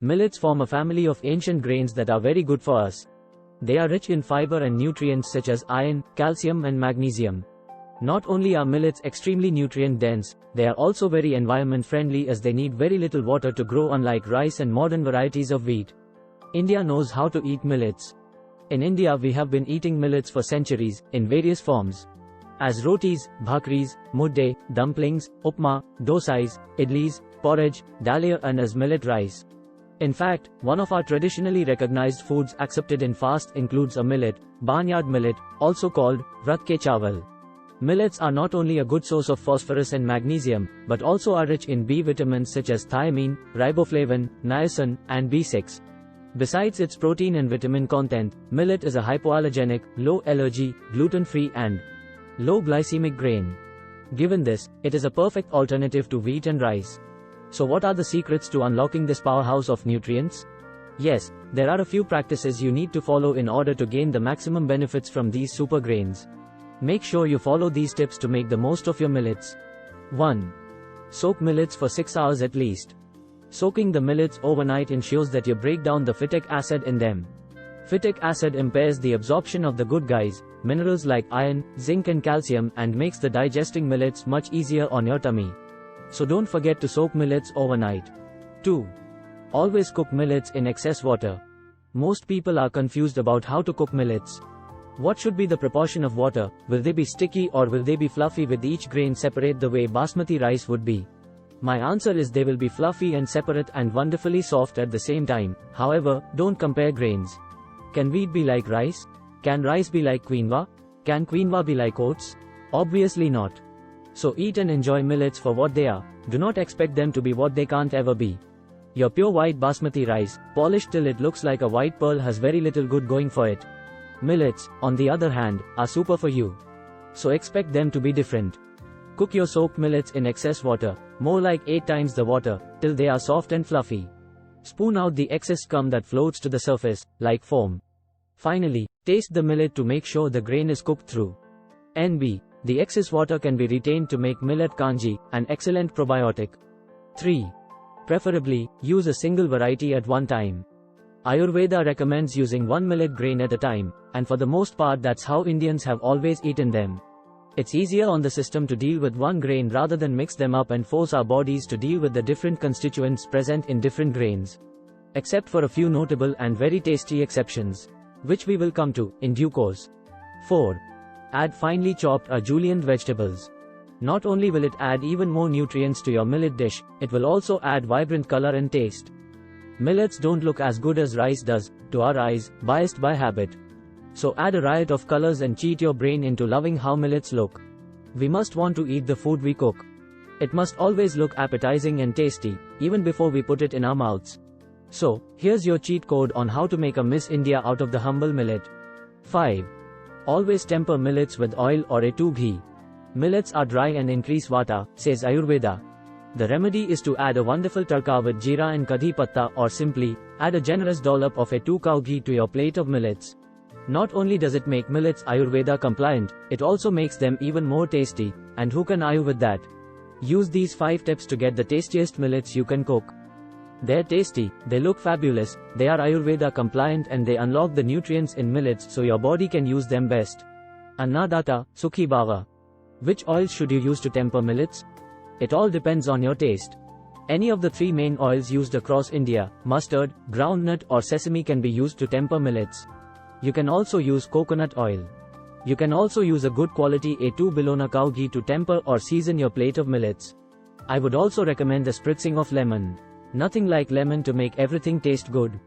Millets form a family of ancient grains that are very good for us. They are rich in fiber and nutrients such as iron, calcium and magnesium. Not only are millets extremely nutrient dense, they are also very environment friendly as they need very little water to grow, unlike rice and modern varieties of wheat. India knows how to eat millets. In India we have been eating millets for centuries, in various forms. As rotis, bhakris, mudde, dumplings, upma, dosais, idlis, porridge, dalia and as millet rice. In fact, one of our traditionally recognized foods accepted in fast includes a millet, barnyard millet, also called rat ke chawal. Millets are not only a good source of phosphorus and magnesium, but also are rich in B vitamins such as thiamine, riboflavin, niacin, and B6. Besides its protein and vitamin content, millet is a hypoallergenic, low-allergy, gluten-free and low glycemic grain. Given this, it is a perfect alternative to wheat and rice. So what are the secrets to unlocking this powerhouse of nutrients? Yes, there are a few practices you need to follow in order to gain the maximum benefits from these super grains. Make sure you follow these tips to make the most of your millets. 1. Soak millets for 6 hours at least. Soaking the millets overnight ensures that you break down the phytic acid in them. Phytic acid impairs the absorption of the good guys, minerals like iron, zinc and calcium, and makes the digesting millets much easier on your tummy. So don't forget to soak millets overnight. 2. Always cook millets in excess water. Most people are confused about how to cook millets. What should be the proportion of water? Will they be sticky or will they be fluffy with each grain separate the way basmati rice would be? My answer is they will be fluffy and separate and wonderfully soft at the same time. However, don't compare grains. Can wheat be like rice? Can rice be like quinoa? Can quinoa be like oats? Obviously not. So eat and enjoy millets for what they are. Do not expect them to be what they can't ever be. Your pure white basmati rice, polished till it looks like a white pearl, has very little good going for it. Millets, on the other hand, are super for you. So expect them to be different. Cook your soaked millets in excess water, more like 8 times the water, till they are soft and fluffy. Spoon out the excess scum that floats to the surface, like foam. Finally, taste the millet to make sure the grain is cooked through. NB. The excess water can be retained to make millet kanji, an excellent probiotic. 3. Preferably, use a single variety at one time. Ayurveda recommends using one millet grain at a time, and for the most part that's how Indians have always eaten them. It's easier on the system to deal with one grain rather than mix them up and force our bodies to deal with the different constituents present in different grains. Except for a few notable and very tasty exceptions, which we will come to in due course. 4. Add finely chopped or julienned vegetables. Not only will it add even more nutrients to your millet dish, it will also add vibrant color and taste. Millets don't look as good as rice does, to our eyes, biased by habit. So add a riot of colors and cheat your brain into loving how millets look. We must want to eat the food we cook. It must always look appetizing and tasty, even before we put it in our mouths. So, here's your cheat code on how to make a Miss India out of the humble millet. 5. Always temper millets with oil or a2 ghee. Millets are dry and increase vata, says Ayurveda. The remedy is to add a wonderful tadka with jeera and kadhi patta, or simply, add a generous dollop of a2 cow ghee to your plate of millets. Not only does it make millets Ayurveda compliant, it also makes them even more tasty, and who can argue with that? Use these 5 tips to get the tastiest millets you can cook. They're tasty, they look fabulous, they are Ayurveda compliant, and they unlock the nutrients in millets so your body can use them best. Annadata, Sukhi Bhava. Which oils should you use to temper millets? It all depends on your taste. Any of the 3 main oils used across India, mustard, groundnut or sesame, can be used to temper millets. You can also use coconut oil. You can also use a good quality A2 Bologna cow ghee to temper or season your plate of millets. I would also recommend a spritzing of lemon. Nothing like lemon to make everything taste good.